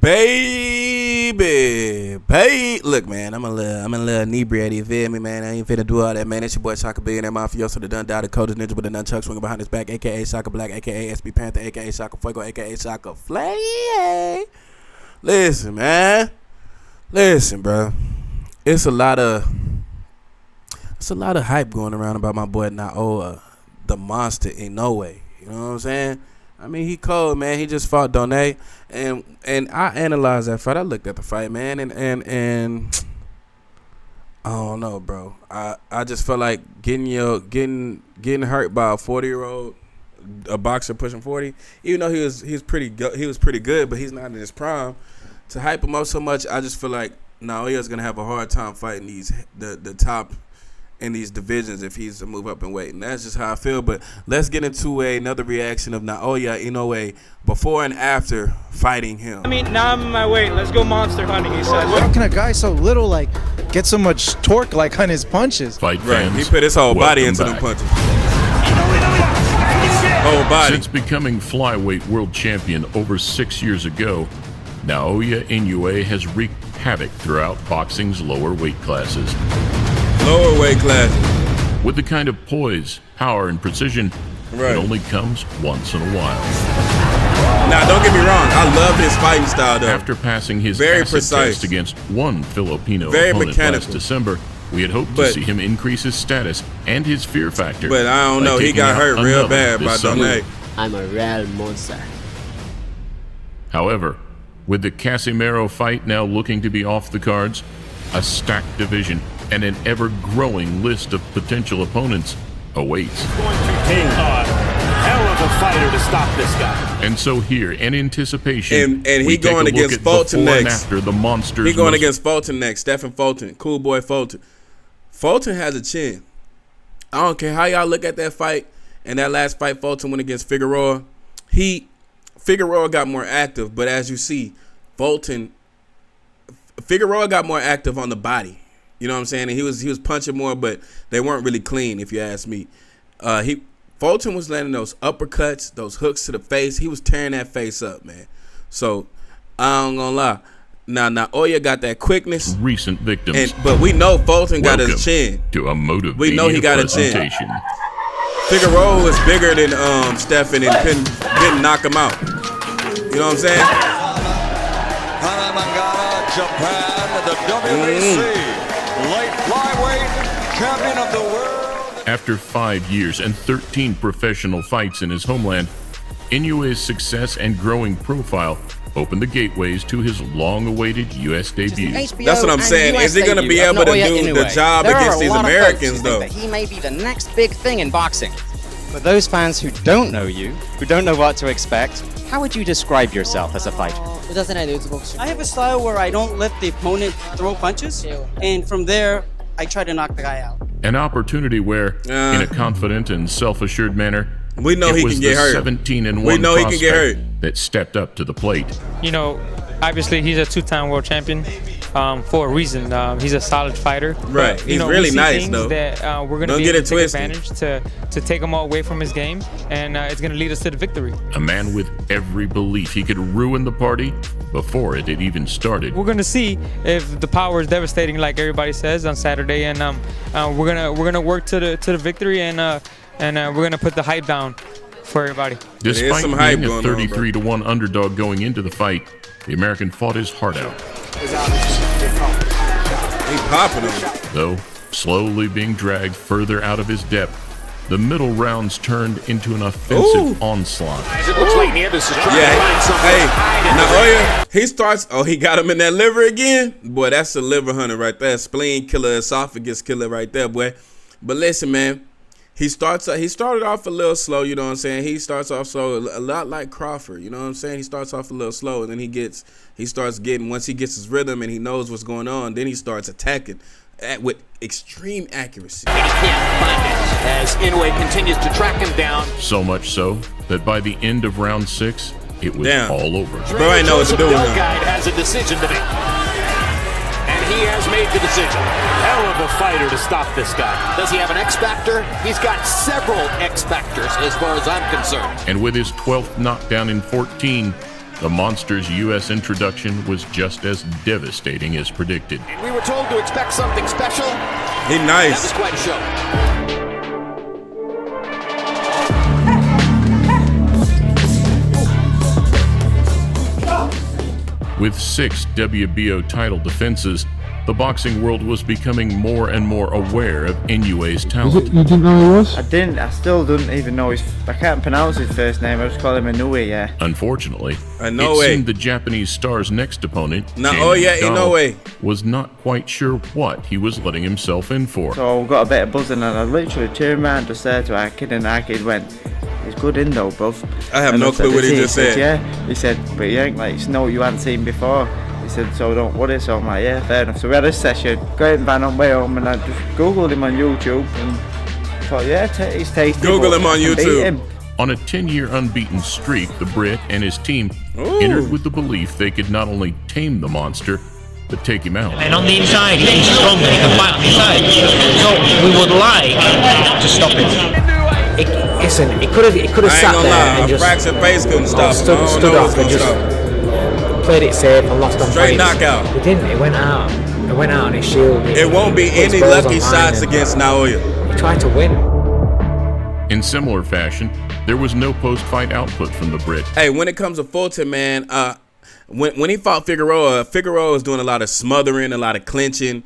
baby. Look, man, I'm a little inebriated, you feel me, man? I ain't finna do all that, man. It's your boy Shaka Billionaire Mafioso, the done died, the coldest ninja with a nunchuck swinging behind his back, a.k.a. Shaka Black, a.k.a. SB Panther, a.k.a. Shaka Fuego, a.k.a. Shaka Flay. Listen, man. Listen, bro. It's a lot of hype going around about my boy Naoya, the monster Inoue. You know what I'm saying? I mean, he cold, man. He just fought Donaire, and I analyzed that fight. I looked at the fight, man, and I don't know, bro. I just felt like getting hurt by a 40-year-old, a boxer pushing 40. Even though he was pretty good, but he's not in his prime. To hype him up so much, I just feel like Naoya's gonna have a hard time fighting the top in these divisions if he's to move up in weight, and that's just how I feel. But let's get into another reaction of Naoya Inoue before and after fighting him. I mean, now I'm in my weight. Let's go monster hunting, he said. How can a guy so little get so much torque on his punches? Fight fans, he put his whole body into them punches. Whole body. Since becoming flyweight world champion over 6 years ago, Naoya Inoue has wreaked havoc throughout boxing's lower weight classes. Lower weight class. With the kind of poise, power, and precision that only comes once in a while. Now, don't get me wrong. I love his fighting style, though. After passing his very acid precise test against one Filipino very opponent mechanical. last December, we had hoped to see him increase his status and his fear factor. But I don't know. He got hurt real bad by Donaire. I'm a real monster. However, with the Casimiro fight now looking to be off the cards, a stacked division and an ever-growing list of potential opponents awaits. Going to take a hell of a fighter to stop this guy. And so here, in anticipation, and he going against Fulton next. After the monsters. He going against Fulton next. Stephen Fulton, cool boy Fulton. Fulton has a chin. I don't care how y'all look at that fight. And that last fight, Fulton went against Figueroa. Figueroa got more active, but as you see, Figueroa got more active on the body. You know what I'm saying? And he was punching more, but they weren't really clean, if you ask me. Fulton was landing those uppercuts, those hooks to the face. He was tearing that face up, man. So I don't gonna lie. Now Naoya got that quickness. Recent victims. But we know Fulton got his chin. To a motivating we know he got a chin. Figueroa was bigger than Stephen and couldn't knock him out. You know what I'm saying? Japan, the WBC light flyweight champion of the world. After 5 years and 13 professional fights in his homeland, Inoue's success and growing profile opened the gateways to his long-awaited U.S. debut. That's what I'm saying. Is he going to be able to do the job against these Americans, though? That he may be the next big thing in boxing. For those fans who don't know you, who don't know what to expect, how would you describe yourself as a fighter? I have a style where I don't let the opponent throw punches, and from there, I try to knock the guy out. An opportunity where, in a confident and self-assured manner, we know he can get hurt. 17-1 we know he can get hurt. That stepped up to the plate. You know, obviously he's a two-time world champion for a reason. He's a solid fighter. Right. He's really nice, though. That we're going to be able to take advantage to take him all away from his game, and it's going to lead us to the victory. A man with every belief he could ruin the party before it had even started. We're going to see if the power is devastating, like everybody says, on Saturday, and we're gonna work to the victory, and we're gonna put the hype down for everybody. Despite being a 33-1 underdog going into the fight, the American fought his heart out. He popping him. Though slowly being dragged further out of his depth, the middle rounds turned into an offensive onslaught. It looks like Nieves is trying to find something. Hey, Naoya, he starts. Oh, he got him in that liver again. Boy, that's a liver hunter right there. Spleen killer, esophagus killer right there, boy. But listen, man. He started off a little slow, you know what I'm saying? He starts off slow, a lot like Crawford, you know what I'm saying? He starts off a little slow, and then once he gets his rhythm and he knows what's going on, then he starts attacking with extreme accuracy. And he can't find it as Inoue continues to track him down. So much so that by the end of round 6, it was all over. Bro, I know what to do now. Guide has a decision to make. He has made the decision. Hell of a fighter to stop this guy. Does he have an X factor? He's got several X factors as far as I'm concerned. And with his 12th knockdown in 14, The Monster's U.S. introduction was just as devastating as predicted. We were told to expect something special. He nice. That was quite a show. With 6 WBO title defenses, the boxing world was becoming more and more aware of Inoue's talent. You didn't know who he was? I didn't. I still don't even know I can't pronounce his first name. I just call him Inoue, yeah. Unfortunately, Inoue. it seemed the Japanese star's next opponent, Naoya Inoue, was not quite sure what he was letting himself in for. So I got a bit of buzzing and I literally turned around and just said to our kid, and our kid went, "He's good in though, bruv." I have And no I said, clue what "Is he he?" just He said, said. yeah. He said, "But he ain't like, it's no you hadn't seen before." He said, "So don't worry." So I'm like, yeah, fair enough. So we had a session, got in van on way home, and I just Googled him on YouTube and thought, yeah, he's tasty. Google but him on I can beat YouTube. him. On a 10-year unbeaten streak, the Brit and his team entered with the belief they could not only tame the monster, but take him out. And on the inside, he's strong and he can fight on the inside. So we would like to stop him. Listen, he could have I sat ain't gonna there lie, and a just fraction face couldn't stop him. I don't stood know up what's and gonna just stop. played it safe and lost on Straight points. knockout. He didn't. He went out. He went out on his shield. It won't be He put his any balls lucky online shots and against Naoya. He tried to win. In similar fashion, there was no post-fight output from the Brit. Hey, when it comes to Fulton, man, when he fought Figueroa was doing a lot of smothering, a lot of clinching.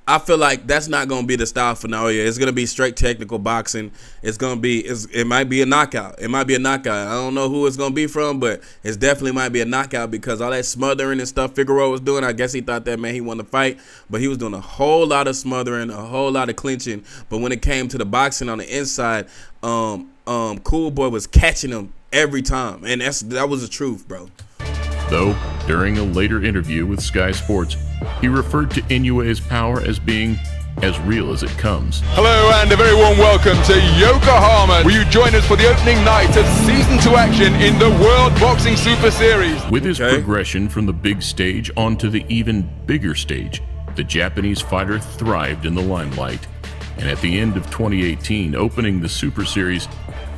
I feel like that's not going to be the style for Naoya. It's going to be straight technical boxing. It's going to be, it might be a knockout. It might be a knockout. I don't know who it's going to be from, but it definitely might be a knockout because all that smothering and stuff Figueroa was doing, I guess he thought that, man, he won the fight, but he was doing a whole lot of smothering, a whole lot of clinching. But when it came to the boxing on the inside, Cool Boy was catching him every time, and that was the truth, bro. Though, during a later interview with Sky Sports, he referred to Inoue's power as being as real as it comes. Hello and a very warm welcome to Yokohama. Will you join us for the opening night of Season 2 action in the World Boxing Super Series? With his progression from the big stage onto the even bigger stage, the Japanese fighter thrived in the limelight. And at the end of 2018, opening the Super Series,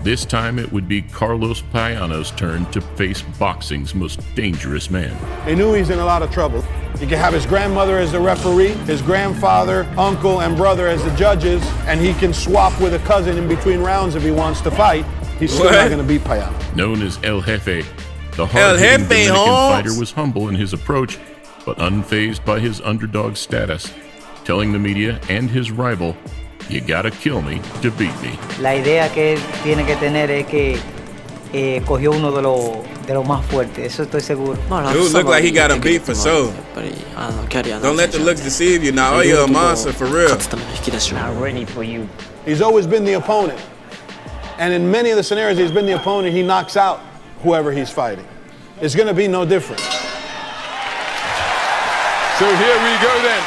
this time it would be Carlos Paiano's turn to face boxing's most dangerous man. Inoue's in a lot of trouble. He can have his grandmother as the referee, his grandfather, uncle, and brother as the judges, and he can swap with a cousin in between rounds if he wants to fight. He's still not going to beat Paiano. Known as El Jefe, the hard-hitting Dominican fighter was humble in his approach, but unfazed by his underdog status, telling the media and his rival, "You gotta kill me to beat me." La idea que él tiene que tener es que cogió uno de los más fuertes, eso estoy seguro. Dude look like he got him beat for sure. Don't let the looks deceive you now. Oh, you're a monster for real. Not ready for you. He's always been the opponent. And in many of the scenarios he's been the opponent, he knocks out whoever he's fighting. It's going to be no different. So here we go then.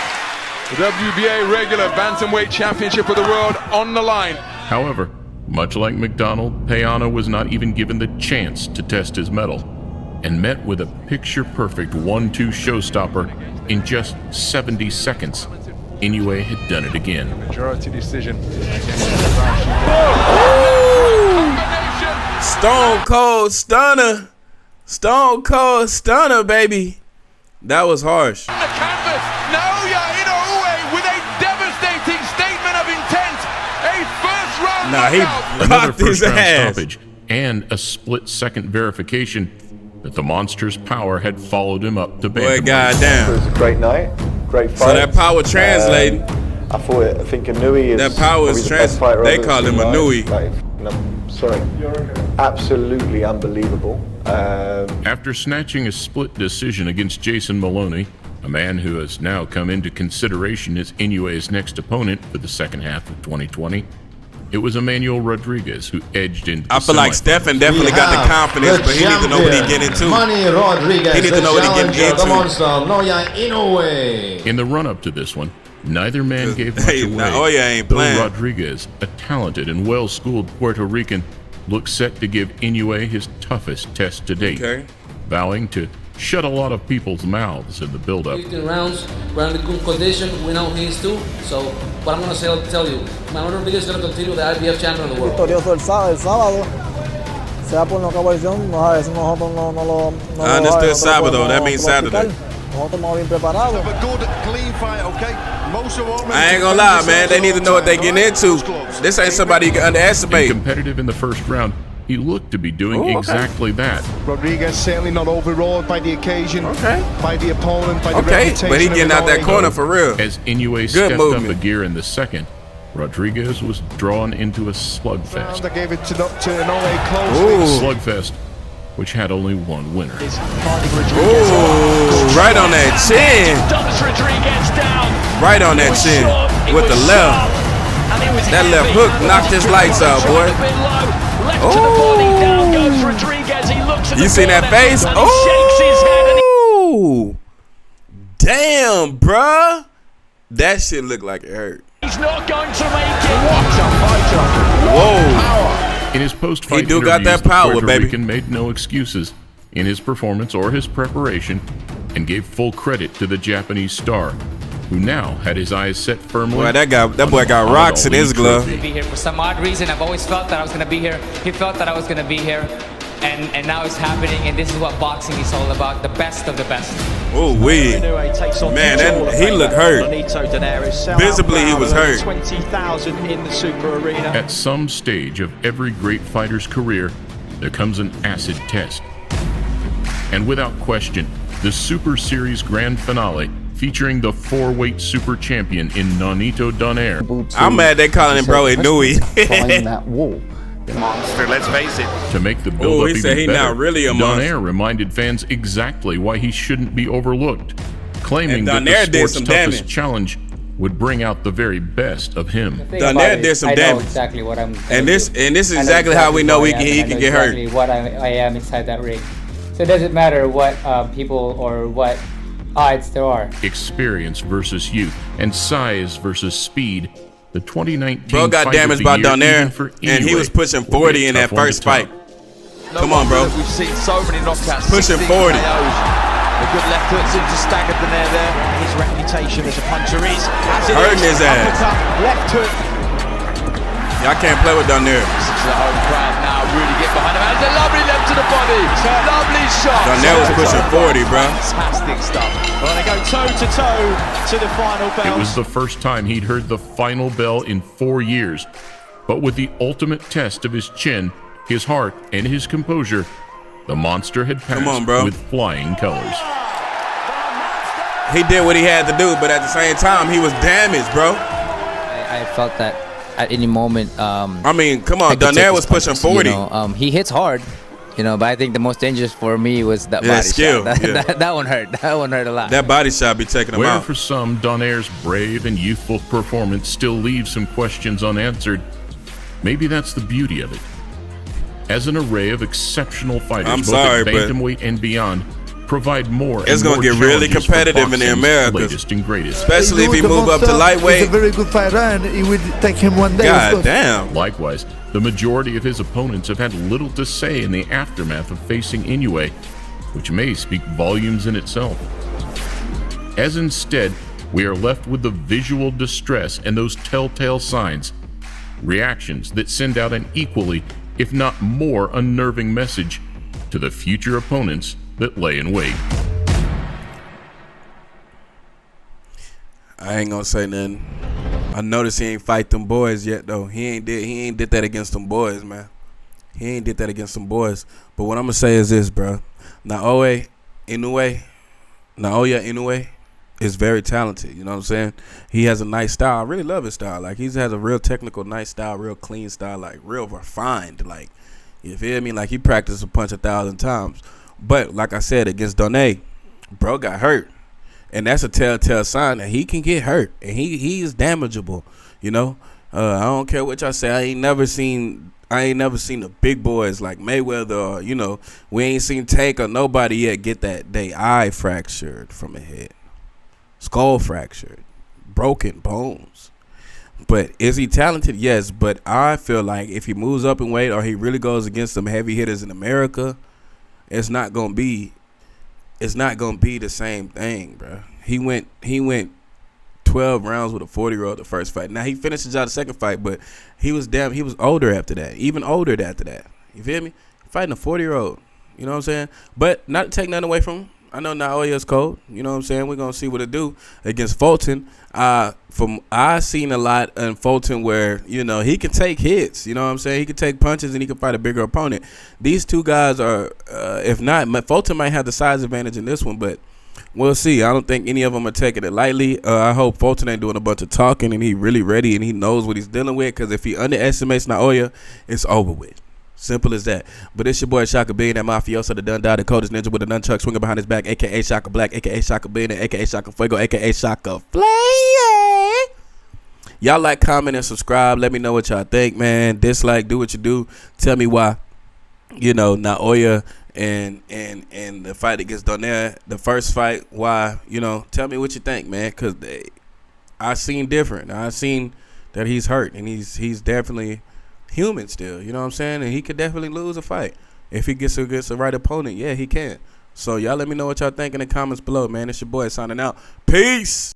The WBA regular bantamweight championship of the world on the line. However, much like McDonald, Paiano was not even given the chance to test his mettle, and met with a picture-perfect 1-2 showstopper in just 70 seconds. Inoue had done it again. Majority decision. Stone Cold Stunner. Stone Cold Stunner, baby. That was harsh. On the canvas, Naoya Inoue with a devastating statement of intent. A first-round knockout. Another Rocked his first-round ass. stoppage and a split-second verification that the monster's power had followed him up to Boy, bantamweight. goddamn. It was a great night, great fight. So that power translating. I think Inoue is That power is probably the best fighter they I've ever call seen him live. Inoue. Like, no, sorry, absolutely unbelievable. After snatching a split decision against Jason Maloney, a man who has now come into consideration as Inoue's next opponent for the second half of 2020, it was Emmanuel Rodriguez who edged into the I feel like Stefan definitely got the confidence, but he needs to know what he's getting into. He needs to know what he's getting into. In the run-up to this one, neither man gave much away. Naoya ain't though playing. Rodriguez, a talented and well-schooled Puerto Rican, looks set to give Inoue his toughest test to date, vowing to shut a lot of people's mouths in the build-up. 15 rounds, we're in good condition, we know he is too, so what I'm going to tell you, Manuel Rodriguez is going to continue the IBF champion of the world. Victorioso el sábado, sea por nocaut por decisión, no sabes, nosotros no I understood sábado. That means Saturday. Nosotros estamos bien preparados. I ain't gonna lie, man. They need to know what they getting into. This ain't somebody you can underestimate. Competitive in the first round, he looked to be doing exactly that. Rodriguez certainly not overawed by the occasion, by the opponent, by the reputation. But he getting out that corner for real. As Inoue stepped up a gear in the second, Rodriguez was drawn into a slugfest. I gave it to Inoue closely. Slugfest, which had only one winner. Ooh, right on that chin. Right on that chin with the left. That left hook knocked his lights out, boy. Oh, you seen that face? Oh, damn, bruh. That shit looked like it hurt. He's not going to make it. Whoa. In his post-fight he do got that power, the Puerto baby. Rican made no excuses in his performance or his preparation and gave full credit to the Japanese star, who now had his eyes set firmly. Boy, that boy got rocks in his glove. Be here for some odd reason. I've always felt that I was going to be here. He felt that I was going to be here. And now it's happening, and this is what boxing is all about, the best of the best. Oh, man, he looked hurt. Visibly, he was hurt. 20,000 in the Super Arena. At some stage of every great fighter's career, there comes an acid test. And without question, the Super Series Grand Finale featuring the 4-weight super champion in Nonito Donaire. I'm mad they calling him bro Inoue. that wall. Monster, let's face it. To make the build-up he said even he better, not really a monster. Donaire reminded fans exactly why he shouldn't be overlooked, claiming that Donaire the did sport's some toughest damage. challenge would bring out the very best of him. Donaire did some I know damage. exactly what I'm And this is exactly how we know he can get hurt. Exactly what I am inside that ring. So it doesn't matter what people or what odds there are. Experience versus youth and size versus speed. The 2019 Bro got fight of damaged the by year, Donaire, even for and he Inoue, was pushing will be 40 a in that tough one to first fight. top. Come on, bro. We've seen so many knockouts. Pushing 16 40. KOs. A good left hook seems to stagger Donaire there. His reputation as a puncher is as it Hurting is. his ass. Uppercut, left hook. Y'all can't play with Donaire. Listen to the home crowd now really get behind him. And a lovely left to the body. Lovely shot. Donaire was pushing 40, bro. Fantastic stuff. Well, they go toe to toe to the final bell. It was the first time he'd heard the final bell in 4 years. But with the ultimate test of his chin, his heart, and his composure, the monster had passed with flying colors. He did what he had to do, but at the same time, he was damaged, bro. I felt that at any moment. I mean, come on, Donaire was pushing 40. He hits hard, but I think the most dangerous for me was that body skill. shot. That one hurt. That one hurt a lot. That body shot be taking him Where out. for some, Donaire's brave and youthful performance still leaves some questions unanswered, maybe that's the beauty of it. As an array of exceptional fighters, I'm both sorry, at but bantamweight and beyond, provide more It's and gonna more get really challenges for competitive in the boxing's Americas, latest and greatest. especially if he move up to lightweight. He's a very good fighter, and it will take him one day. God damn. Likewise, the majority of his opponents have had little to say in the aftermath of facing Inoue, which may speak volumes in itself. As instead, we are left with the visual distress and those telltale signs, reactions that send out an equally, if not more, unnerving message to the future opponents that lay in wait. I ain't gonna say nothing. I noticed he ain't fight them boys yet though. He ain't did that against them boys, man. He ain't did that against them boys. But what I'm gonna say is this, bro. Naoya Inoue is very talented. You know what I'm saying? He has a nice style. I really love his style. Like, he has a real technical, nice style, real clean style, like real refined. Like, you feel me? Like, he practiced a punch 1,000 times. But like I said, against Donaire, bro got hurt. And that's a telltale sign that he can get hurt. And he is damageable, I don't care what y'all say. I ain't never seen the big boys like Mayweather or, we ain't seen Tank or nobody yet get they eye fractured from a head. Skull fractured. Broken bones. But is he talented? Yes. But I feel like if he moves up in weight or he really goes against some heavy hitters in America, it's not gonna be the same thing, bro. He went 12 rounds with a 40-year-old the first fight. Now he finishes out the second fight, but he was older after that. Even older after that. You feel me? fighting a 40-year-old. You know what I'm saying? But not to take nothing away from him. I know Naoya's cold. You know what I'm saying? We're going to see what it do against Fulton. I seen a lot in Fulton where, you know, he can take hits. You know what I'm saying? He can take punches and he can fight a bigger opponent. These two guys are, if not, Fulton might have the size advantage in this one, but we'll see. I don't think any of them are taking it lightly. I hope Fulton ain't doing a bunch of talking and he really ready and he knows what he's dealing with, because if he underestimates Naoya, it's over with. Simple as that. But it's your boy Shaka Bean, that mafioso, the Dundee, the coldest ninja with a nunchuck swinging behind his back, a.k.a. Shaka Black, a.k.a. Shaka Bean, a.k.a. Shaka Fuego, a.k.a. Shaka Flay. Y'all like, comment, and subscribe. Let me know what y'all think, man. Dislike, do what you do. Tell me why, you know, Naoya and the fight against Donaire, the first fight, why, you know, tell me what you think, man, because I seen different. I seen that he's hurt, and he's definitely human still, you know what I'm saying? And he could definitely lose a fight if he gets against the right opponent. Yeah, he can. So y'all let me know what y'all think in the comments below, man. It's your boy signing out. Peace.